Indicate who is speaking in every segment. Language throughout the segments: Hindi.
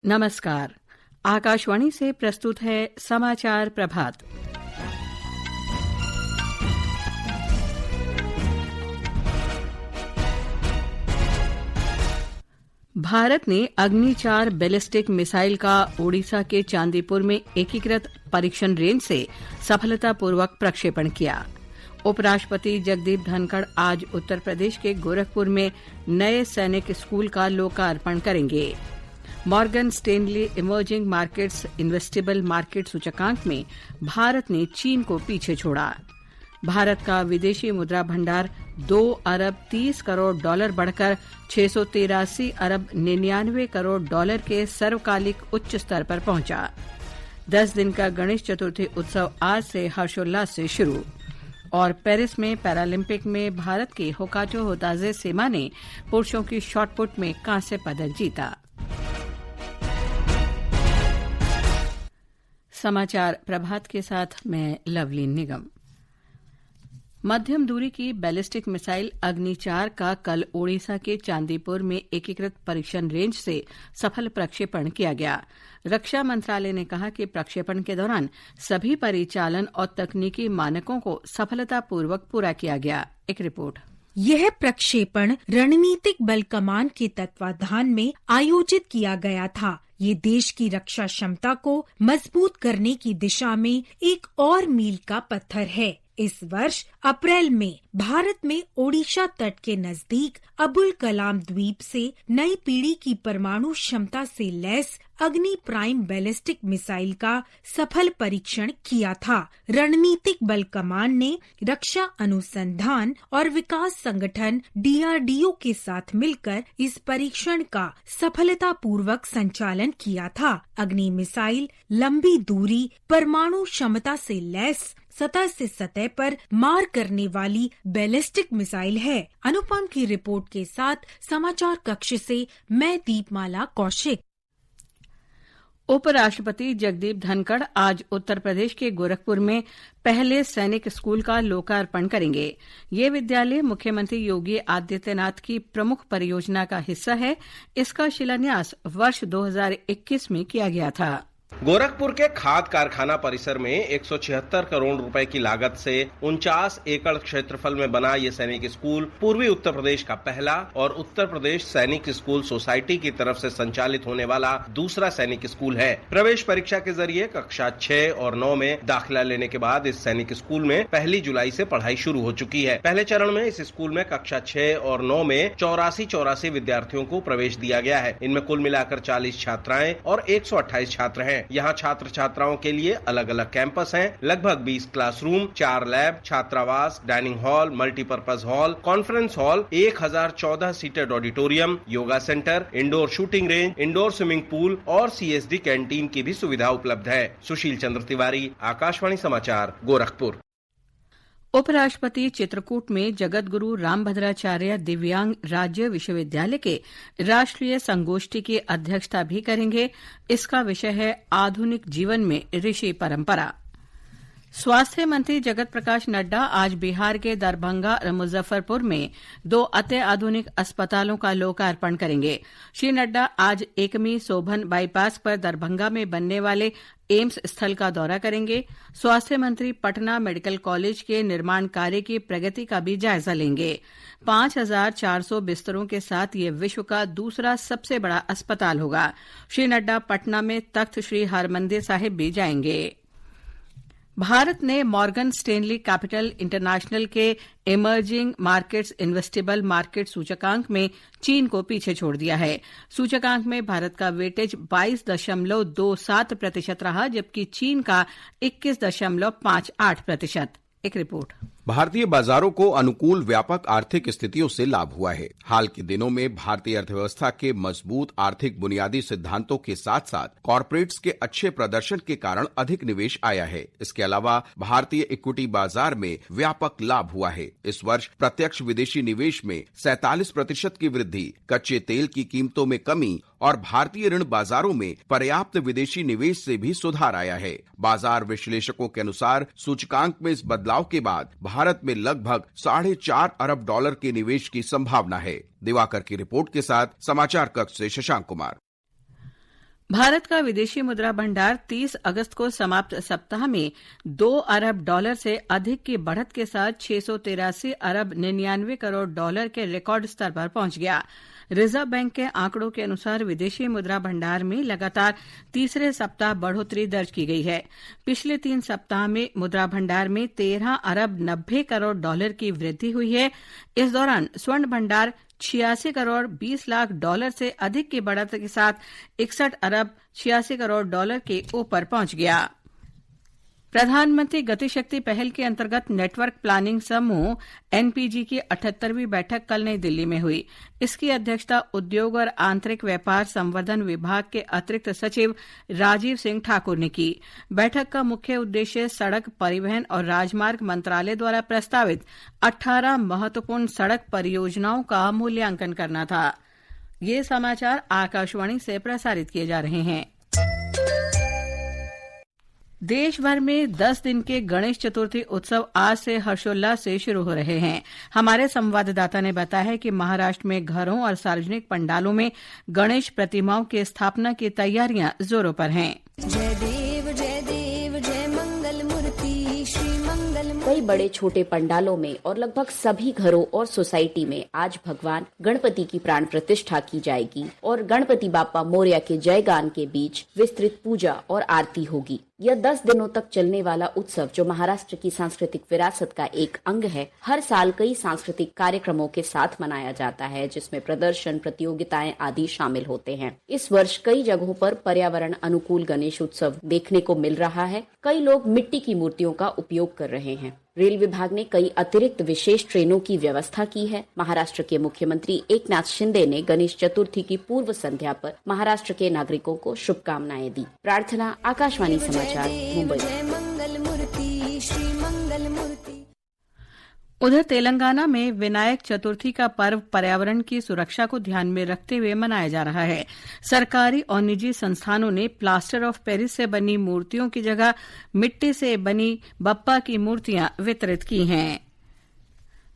Speaker 1: नमस्कार। आकाशवाणी से प्रस्तुत है समाचार प्रभात। भारत ने अग्नि-4 बैलिस्टिक मिसाइल का ओडिशा के चांदीपुर में एकीकृत परीक्षण रेंज से सफलतापूर्वक प्रक्षेपण किया। उपराष्ट्रपति जगदीप धनखड़ आज उत्तर प्रदेश के गोरखपुर में नए सैनिक स्कूल का लोकार्पण करेंगे। Morgan Stanley emerging markets investable market सूचकांक में भारत ने चीन को पीछे छोड़ा। भारत का विदेशी मुद्रा भंडार 2 अरब 30 करोड़ डॉलर बढ़कर 683 अरब 99 करोड़ डॉलर के सर्वकालिक उच्च स्तर पर पहुंचा। 10 दिन का गणेश चतुर्थी उत्सव आज से हर्षोल्लास से शुरू। और पेरिस में पैरालंपिक में भारत के होकाचो होताजे सेमा ने पुरुषों की शॉटपुट में कांस्य पदक जीता। समाचार प्रभात के साथ मैं लवलीन निगम। मध्यम दूरी की बैलिस्टिक मिसाइल अग्नि-4 का कल ओडिशा के चांदीपुर में एकीकृत परीक्षण रेंज से सफल प्रक्षेपण किया गया। रक्षा मंत्रालय ने कहा कि प्रक्षेपण के दौरान सभी परिचालन और तकनीकी मानकों को सफलतापूर्वक पूरा किया गया। एक रिपोर्ट।
Speaker 2: यह प्रक्षेपण रणनीतिक बल कमान के तत्वाधान में आयोजित किया गया था। ये देश की रक्षा क्षमता को मजबूत करने की दिशा में एक और मील का पत्थर है। इस वर्ष अप्रैल में भारत में ओडिशा तट के नजदीक अबुल कलाम द्वीप से नई पीढ़ी की परमाणु क्षमता से लैस अग्नि प्राइम बैलिस्टिक मिसाइल का सफल परीक्षण किया था। रणनीतिक बल कमान ने रक्षा अनुसंधान और विकास संगठन DRDO के साथ मिलकर इस परीक्षण का सफलतापूर्वक संचालन किया था। अग्नि मिसाइल लंबी दूरी परमाणु क्षमता से लैस सतह से सतह पर मार करने वाली बैलिस्टिक मिसाइल है। अनुपम की रिपोर्ट के साथ समाचार कक्ष से मैं दीपमाला कौशिक।
Speaker 1: उपराष्ट्रपति जगदीप धनखड़ आज उत्तर प्रदेश के गोरखपुर में पहले सैनिक स्कूल का लोकार्पण करेंगे। ये विद्यालय मुख्यमंत्री योगी आदित्यनाथ की प्रमुख परियोजना का हिस्सा है। इसका शिलान्यास वर्ष 2021 में किया गया था।
Speaker 3: गोरखपुर के खाद कारखाना परिसर में 176 करोड़ रुपए की लागत से 49 एकड़ क्षेत्रफल में बना ये सैनिक स्कूल पूर्वी उत्तर प्रदेश का पहला और उत्तर प्रदेश सैनिक स्कूल सोसाइटी की तरफ से संचालित होने वाला दूसरा सैनिक स्कूल है। प्रवेश परीक्षा के जरिए कक्षा 6 और 9 में दाखिला लेने के बाद इस सैनिक स्कूल में 1 जुलाई से पढ़ाई शुरू हो चुकी है। पहले चरण में इस स्कूल में कक्षा 6 और 9 में 84 विद्यार्थियों को प्रवेश दिया गया है। इनमें कुल मिलाकर 40 छात्राएं और 128 छात्र हैं। यहाँ छात्र छात्राओं के लिए अलग अलग कैंपस हैं। लगभग 20 क्लासरूम, 4 लैब, छात्रावास, dining hall, multipurpose hall, conference hall, 1014 seated auditorium, yoga centre, indoor shooting range, indoor swimming pool और CSD कैंटीन की भी सुविधा उपलब्ध है। सुशील चंद्र तिवारी, आकाशवाणी समाचार, गोरखपुर।
Speaker 1: उपराष्ट्रपति चित्रकूट में जगत गुरु रामभद्राचार्य दिव्यांग राज्य विश्वविद्यालय के राष्ट्रीय संगोष्ठी की अध्यक्षता भी करेंगे। इसका विषय है आधुनिक जीवन में ऋषि परंपरा। स्वास्थ्य मंत्री जगत प्रकाश नड्डा आज बिहार के दरभंगा और मुजफ्फरपुर में 2 अत्याधुनिक अस्पतालों का लोकार्पण करेंगे। श्री नड्डा आज एकमी शोभन बाईपास पर दरभंगा में बनने वाले एम्स स्थल का दौरा करेंगे। स्वास्थ्य मंत्री पटना मेडिकल कॉलेज के निर्माण कार्य की प्रगति का भी जायजा लेंगे। 5400 बिस्तरों के साथ ये विश्व का दूसरा सबसे बड़ा अस्पताल होगा। श्री नड्डा पटना में तख्त श्री हरमंदिर साहिब भी जाएंगे। भारत ने मॉर्गन स्टैनली कैपिटल इंटरनेशनल के इमर्जिंग मार्केट्स इन्वेस्टेबल मार्केट सूचकांक में चीन को पीछे छोड़ दिया है। सूचकांक में भारत का वेटेज 22.27% रहा, जबकि चीन का 21.58%। एक रिपोर्ट।
Speaker 4: भारतीय बाजारों को अनुकूल व्यापक आर्थिक स्थितियों से लाभ हुआ है। हाल के दिनों में भारतीय अर्थव्यवस्था के मजबूत आर्थिक बुनियादी सिद्धांतों के साथ साथ कॉर्पोरेट्स के अच्छे प्रदर्शन के कारण अधिक निवेश आया है। इसके अलावा भारतीय इक्विटी बाजार में व्यापक लाभ हुआ है। इस वर्ष प्रत्यक्ष विदेशी निवेश में 47% की वृद्धि, कच्चे तेल की कीमतों में कमी और भारतीय ऋण बाजारों में पर्याप्त विदेशी निवेश से भी सुधार आया है। बाजार विश्लेषकों के अनुसार सूचकांक में इस बदलाव के बाद भारत में लगभग 4.5 अरब डॉलर के निवेश की संभावना है। दिवाकर की रिपोर्ट के साथ समाचार कक्ष से शशांक कुमार।
Speaker 1: भारत का विदेशी मुद्रा भंडार 30 अगस्त को समाप्त सप्ताह में $2 अरब से अधिक की बढ़त के साथ $683 अरब 99 करोड़ के रिकॉर्ड स्तर पर पहुंच गया। रिजर्व बैंक के आंकड़ों के अनुसार विदेशी मुद्रा भंडार में लगातार तीसरे सप्ताह बढ़ोतरी दर्ज की गई है। पिछले 3 सप्ताह में मुद्रा भंडार में $13 अरब 90 करोड़ की वृद्धि हुई है। इस दौरान स्वर्ण भंडार $86 करोड़ 20 लाख से अधिक की बढ़त के साथ $61 अरब 86 करोड़ के ऊपर पहुंच गया। प्रधानमंत्री गतिशक्ति पहल के अंतर्गत नेटवर्क प्लानिंग समूह एनपीजी की 78वीं बैठक कल नई दिल्ली में हुई। इसकी अध्यक्षता उद्योग और आंतरिक व्यापार संवर्धन विभाग के अतिरिक्त सचिव राजीव सिंह ठाकुर ने की। बैठक का मुख्य उद्देश्य सड़क परिवहन और राजमार्ग मंत्रालय द्वारा प्रस्तावित 18 महत्वपूर्ण सड़क परियोजनाओं का मूल्यांकन करना था। ये समाचार आकाशवाणी से प्रसारित किए जा रहे हैं। देश भर में 10 दिन के गणेश चतुर्थी उत्सव आज से हर्षोल्लास से शुरू हो रहे हैं। हमारे संवाददाता ने बताया है कि महाराष्ट्र में घरों और सार्वजनिक पंडालों में गणेश प्रतिमाओं की स्थापना की तैयारियां जोरों पर हैं।
Speaker 5: जय देव जय मंगल मूर्ति श्री मंगल।
Speaker 6: कई बड़े छोटे पंडालों में और लगभग सभी घरों और सोसाइटी में आज भगवान गणपति की प्राण प्रतिष्ठा की जाएगी और गणपति बाप्पा मोरया के जयगान के बीच विस्तृत पूजा और आरती होगी। यह 10 दिनों तक चलने वाला उत्सव, जो महाराष्ट्र की सांस्कृतिक विरासत का एक अंग है, हर साल कई सांस्कृतिक कार्यक्रमों के साथ मनाया जाता है, जिसमें प्रदर्शन, प्रतियोगिताएं आदि शामिल होते हैं। इस वर्ष कई जगहों पर पर्यावरण अनुकूल गणेश उत्सव देखने को मिल रहा है। कई लोग मिट्टी की मूर्तियों का उपयोग कर रहे हैं। रेल विभाग ने कई अतिरिक्त विशेष ट्रेनों की व्यवस्था की है। महाराष्ट्र के मुख्यमंत्री एकनाथ शिंदे ने गणेश चतुर्थी की पूर्व संध्या पर महाराष्ट्र के नागरिकों को शुभकामनाएं दी। प्रार्थना, आकाशवाणी समाचार, मुंबई।
Speaker 1: उधर तेलंगाना में विनायक चतुर्थी का पर्व पर्यावरण की सुरक्षा को ध्यान में रखते हुए मनाया जा रहा है। सरकारी और निजी संस्थानों ने प्लास्टर ऑफ पेरिस से बनी मूर्तियों की जगह मिट्टी से बनी बप्पा की मूर्तियां वितरित की हैं।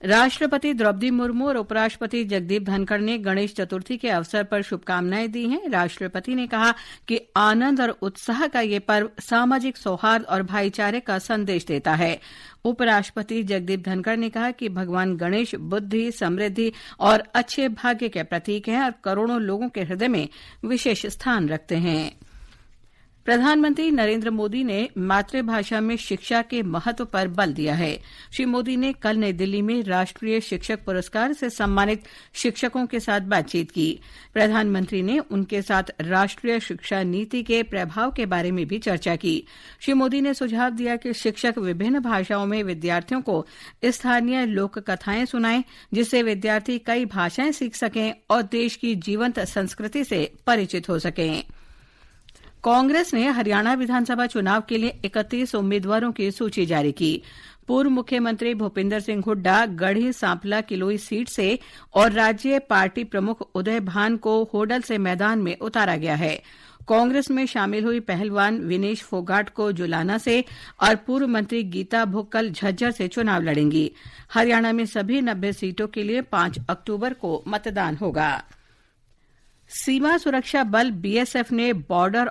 Speaker 1: राष्ट्रपति द्रौपदी मुर्मू और उपराष्ट्रपति जगदीप धनखड़ ने गणेश चतुर्थी के अवसर पर शुभकामनाएं दी हैं। राष्ट्रपति ने कहा कि आनंद और उत्साह का ये पर्व सामाजिक सौहार्द और भाईचारे का संदेश देता है। उपराष्ट्रपति जगदीप धनखड़ ने कहा कि भगवान गणेश बुद्धि, समृद्धि और अच्छे भाग्य के प्रतीक हैं और करोड़ों लोगों के हृदय में विशेष स्थान रखते हैं। प्रधानमंत्री नरेंद्र मोदी ने मातृभाषा में शिक्षा के महत्व पर बल दिया है। श्री मोदी ने कल नई दिल्ली में राष्ट्रीय शिक्षक पुरस्कार से सम्मानित शिक्षकों के साथ बातचीत की। प्रधानमंत्री ने उनके साथ राष्ट्रीय शिक्षा नीति के प्रभाव के बारे में भी चर्चा की। श्री मोदी ने सुझाव दिया कि शिक्षक विभिन्न भाषाओं में विद्यार्थियों को स्थानीय लोक कथाएं सुनाएं, जिससे विद्यार्थी कई भाषाएं सीख सकें और देश की जीवंत संस्कृति से परिचित हो सकें। कांग्रेस ने हरियाणा विधानसभा चुनाव के लिए 31 उम्मीदवारों की सूची जारी की। पूर्व मुख्यमंत्री भूपिंदर सिंह हुड्डा गढ़ी सांपला किलोई सीट से और राज्य पार्टी प्रमुख उदय भान को होडल से मैदान में उतारा गया है। कांग्रेस में शामिल हुई पहलवान विनेश फोगाट को जुलाना से और पूर्व मंत्री गीता भुक्कल झज्जर से चुनाव लड़ेंगी। हरियाणा में सभी 90 सीटों के लिए 5 अक्टूबर को मतदान होगा। सीमा सुरक्षा बल बीएसएफ ने बॉर्डर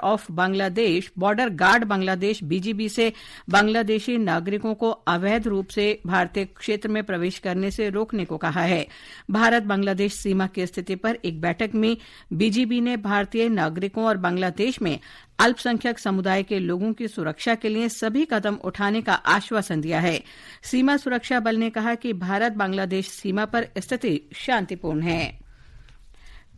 Speaker 1: गार्ड बांग्लादेश बीजीबी से बांग्लादेशी नागरिकों को अवैध रूप से भारतीय क्षेत्र में प्रवेश करने से रोकने को कहा है। भारत बांग्लादेश सीमा की स्थिति पर एक बैठक में बीजीबी ने भारतीय नागरिकों और बांग्लादेश में अल्पसंख्यक समुदाय के लोगों की सुरक्षा के लिए सभी कदम उठाने का आश्वासन दिया है। सीमा सुरक्षा बल ने कहा कि भारत बांग्लादेश सीमा पर स्थिति शांतिपूर्ण है।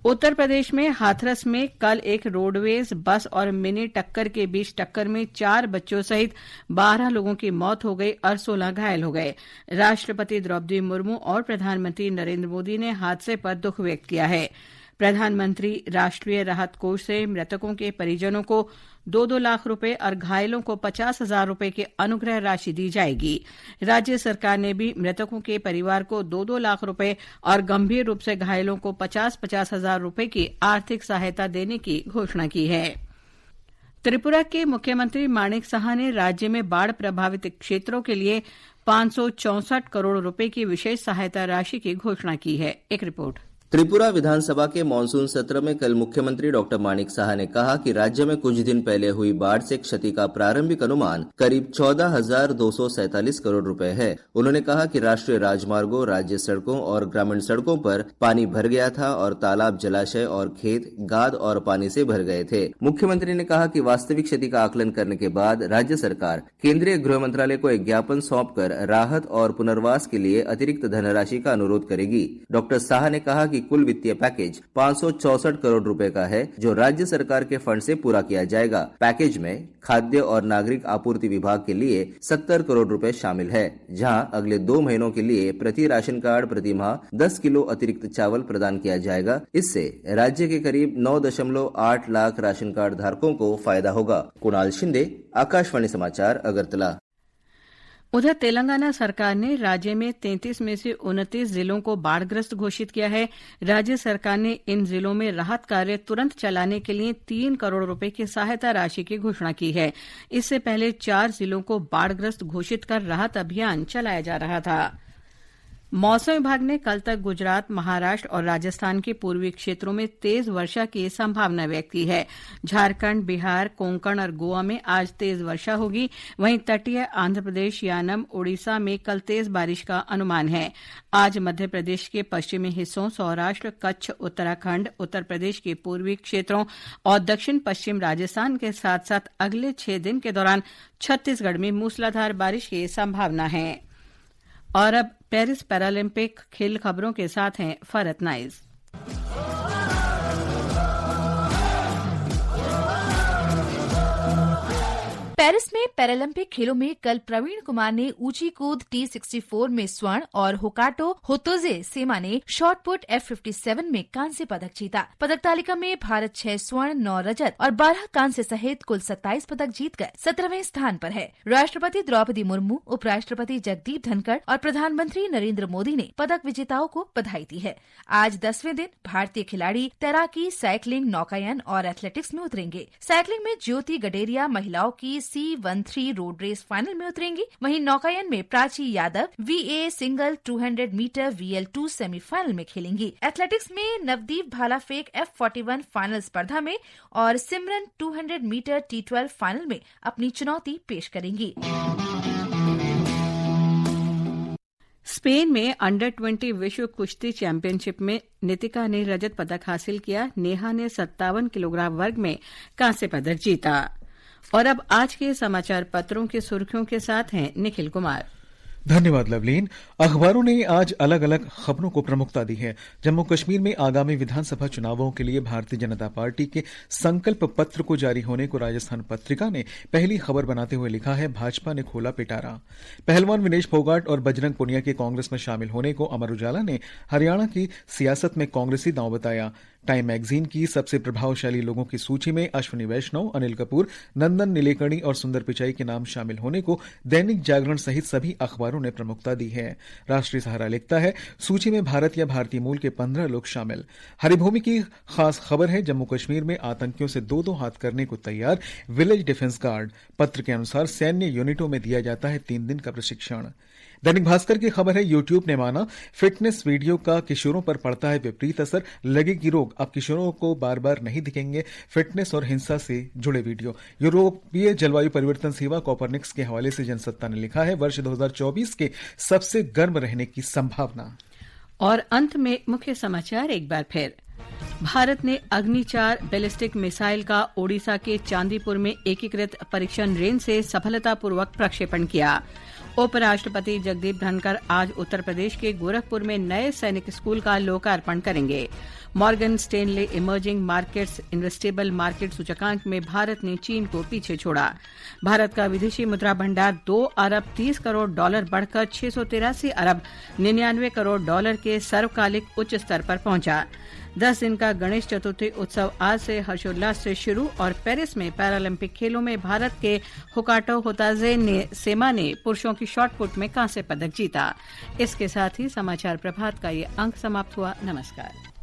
Speaker 1: उत्तर प्रदेश में हाथरस में कल एक रोडवेज बस और मिनी टक्कर के बीच टक्कर में 4 बच्चों सहित 12 लोगों की मौत हो गई और 16 घायल हो गए। राष्ट्रपति द्रौपदी मुर्मू और प्रधानमंत्री नरेंद्र मोदी ने हादसे पर दुख व्यक्त किया है। प्रधानमंत्री राष्ट्रीय राहत कोष से मृतकों के परिजनों को 2-2 लाख रुपए और घायलों को 50,000 रुपए की अनुग्रह राशि दी जाएगी। राज्य सरकार ने भी मृतकों के परिवार को 2-2 लाख रुपए और गंभीर रूप से घायलों को 50,000 रुपए की आर्थिक सहायता देने की घोषणा की है। त्रिपुरा के मुख्यमंत्री माणिक साहा ने राज्य में बाढ़ प्रभावित क्षेत्रों के लिए 564 करोड़ रुपए की विशेष सहायता राशि की घोषणा की है। एक रिपोर्ट।
Speaker 7: त्रिपुरा विधानसभा के मानसून सत्र में कल मुख्यमंत्री डॉक्टर माणिक साहा ने कहा कि राज्य में कुछ दिन पहले हुई बाढ़ से क्षति का प्रारंभिक अनुमान करीब 14,247 करोड़ रुपए है। उन्होंने कहा कि राष्ट्रीय राजमार्गों, राज्य सड़कों और ग्रामीण सड़कों पर पानी भर गया था और तालाब, जलाशय और खेत गाद और पानी से भर गए थे। मुख्यमंत्री ने कहा कि वास्तविक क्षति का आकलन करने के बाद राज्य सरकार केंद्रीय गृह मंत्रालय को एक ज्ञापन सौंपकर राहत और पुनर्वास के लिए अतिरिक्त धनराशि का अनुरोध करेगी। डॉक्टर साहा ने कहा कि कुल वित्तीय पैकेज 564 करोड़ रुपए का है, जो राज्य सरकार के फंड से पूरा किया जाएगा। पैकेज में खाद्य और नागरिक आपूर्ति विभाग के लिए 70 करोड़ रुपए शामिल है, जहां अगले 2 महीनों के लिए प्रति राशन कार्ड प्रति माह 10 किलो अतिरिक्त चावल प्रदान किया जाएगा। इससे राज्य के करीब 9.8 लाख राशन कार्ड धारकों को फायदा होगा। कुणाल शिंदे, आकाशवाणी समाचार, अगरतला।
Speaker 1: उधर तेलंगाना सरकार ने राज्य में 33 में से 29 जिलों को बाढ़ग्रस्त घोषित किया है। राज्य सरकार ने इन जिलों में राहत कार्य तुरंत चलाने के लिए 3 करोड़ रुपए की सहायता राशि की घोषणा की है। इससे पहले 4 जिलों को बाढ़ग्रस्त घोषित कर राहत अभियान चलाया जा रहा था। मौसम विभाग ने कल तक गुजरात, महाराष्ट्र और राजस्थान के पूर्वी क्षेत्रों में तेज वर्षा की संभावना व्यक्त की है। झारखंड, बिहार, कोंकण और गोवा में आज तेज वर्षा होगी। वहीं तटीय आंध्र प्रदेश, यानम, ओडिशा में कल तेज बारिश का अनुमान है। आज मध्य प्रदेश के पश्चिमी हिस्सों, सौराष्ट्र, कच्छ, उत्तराखंड, उत्तर प्रदेश के पूर्वी क्षेत्रों और दक्षिण पश्चिम राजस्थान के साथ साथ अगले 6 दिन के दौरान छत्तीसगढ़ में मूसलाधार बारिश की संभावना है। और अब पेरिस पैरालंपिक खेल खबरों के साथ हैं फरत नाइज।
Speaker 8: पेरिस में पैरालंपिक खेलों में कल प्रवीण कुमार ने ऊंची कूद T64 में स्वर्ण और होकाटो होतोजे सेमा ने शॉटपुट F57 में कांस्य पदक जीता। पदक तालिका में भारत 6 स्वर्ण, 9 रजत और 12 कांस्य सहित कुल 27 पदक जीतकर 17वें स्थान पर है। राष्ट्रपति द्रौपदी मुर्मू, उपराष्ट्रपति जगदीप धनखड़ और प्रधानमंत्री नरेंद्र मोदी ने पदक विजेताओं को बधाई दी है। आज 10वें दिन भारतीय खिलाड़ी तैराकी, साइकिलिंग, नौकायन और एथलेटिक्स में उतरेंगे। साइकिलिंग में ज्योति गडेरिया महिलाओं की C13 रोड रेस फाइनल में उतरेंगी। वहीं नौकायन में Prachi Yadav VA single 200 metre VL2 semifinal में खेलेंगी। एथलेटिक्स में नवदीप भाला फेंक F41 फाइनल स्पर्धा में और सिमरन 200 मीटर T12 फाइनल में अपनी चुनौती पेश करेंगी।
Speaker 1: स्पेन में अंडर 20 विश्व कुश्ती चैंपियनशिप में नितिका ने रजत पदक हासिल किया। नेहा ने 57 किलोग्राम वर्ग में कांस्य पदक जीता। और अब आज के समाचार पत्रों की सुर्खियों के साथ हैं निखिल कुमार।
Speaker 9: धन्यवाद लवलीन। अखबारों ने आज अलग अलग खबरों को प्रमुखता दी है। जम्मू कश्मीर में आगामी विधानसभा चुनावों के लिए भारतीय जनता पार्टी के संकल्प पत्र को जारी होने को राजस्थान पत्रिका ने पहली खबर बनाते हुए लिखा है, भाजपा ने खोला पिटारा। पहलवान विनेश फोगाट और बजरंग पुनिया के कांग्रेस में शामिल होने को अमर उजाला ने हरियाणा की सियासत में कांग्रेसी दांव बताया। टाइम मैगजीन की सबसे प्रभावशाली लोगों की सूची में अश्विनी वैष्णव, अनिल कपूर, नंदन नीलेकणी और सुंदर पिचाई के नाम शामिल होने को दैनिक जागरण सहित सभी अखबारों ने प्रमुखता दी है। राष्ट्रीय सहारा लिखता है, सूची में भारत या भारतीय मूल के 15 लोग शामिल। हरिभूमि की खास खबर है, जम्मू कश्मीर में आतंकियों से 2-2 हाथ करने को तैयार विलेज डिफेंस गार्ड। पत्र के अनुसार सैन्य यूनिटों में दिया जाता है 3 दिन का प्रशिक्षण। दैनिक भास्कर की खबर है, यूट्यूब ने माना फिटनेस वीडियो का किशोरों पर पड़ता है विपरीत असर, लगेगी रोक। अब किशोरों को बार बार नहीं दिखेंगे फिटनेस और हिंसा से जुड़े वीडियो। यूरोपीय जलवायु परिवर्तन सेवा कॉपरनिक्स के हवाले से जनसत्ता ने लिखा है, वर्ष 2024 के सबसे गर्म रहने की संभावना।
Speaker 1: और अंत में मुख्य समाचार एक बार फिर। भारत ने अग्नि 4 बैलिस्टिक मिसाइल का ओडिशा के चांदीपुर में एकीकृत परीक्षण रेंज से सफलतापूर्वक प्रक्षेपण किया। उपराष्ट्रपति जगदीप धनखड़ आज उत्तर प्रदेश के गोरखपुर में नए सैनिक स्कूल का लोकार्पण करेंगे। Morgan Stanley emerging markets investable market सूचकांक में भारत ने चीन को पीछे छोड़ा। भारत का विदेशी मुद्रा भंडार $2 अरब 30 करोड़ बढ़कर 683 अरब 99 करोड़ के सर्वकालिक उच्च स्तर पर पहुंचा। 10 दिन का गणेश चतुर्थी उत्सव आज से हर्षोल्लास से शुरू और पेरिस में पैरालंपिक खेलों में भारत के होकाटो होताजे सेमा ने पुरुषों की शॉटपुट में कांस्य पदक जीता। इसके साथ ही समाचार प्रभात का ये अंक समाप्त हुआ। नमस्कार।